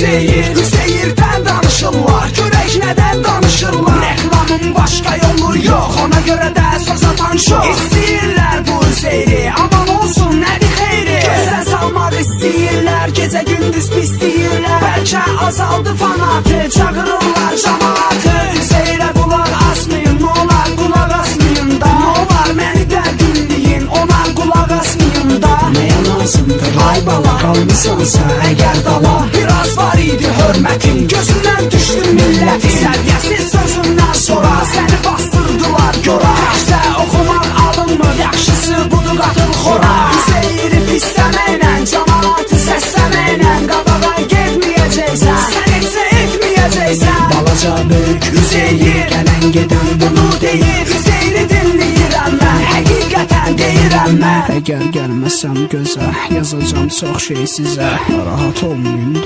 Üzeyirdən danışırlar, görək nədən danışırlar. Reklamın başqa yolu yox, ona görə də söz atan çox. İstəyirlər bu Üzeyri, aman olsun nədir xeyri. Gözə salmaq istəyirlər, gecə gündüz pisləyirlər. Bəlkə azaldı fanatı, çağırırlar cəmaatı. Üzeyrə qulaq asmayın, nə olar qulaq asmayın da. Nə olar məni də dinləyin, ona qulaq asmayın da. Nəyə lazımdır ay bala, qalmısansa əgər dala. Biraz var idi hörmətin, gözündən düşdü millətin. Səviyyəsiz sözündən sonra səni bastırdılar gora. Təkcə oxumaq alınmır, yaxşısı budur qatıl xora. Üzeyri pisləməklə, cəmaatı səsləməklə qabağa getməyəcəksən, sən etsə etməyəcəksən. Balaca böyük Üzeyir, gələn gedən bunu deyir. Üzeyri dinləyirəm mən, həqiqətən deyirəm mən. Əgər gəlməsəm gözə, yazacam çox şey sizə. Rahat olmayın.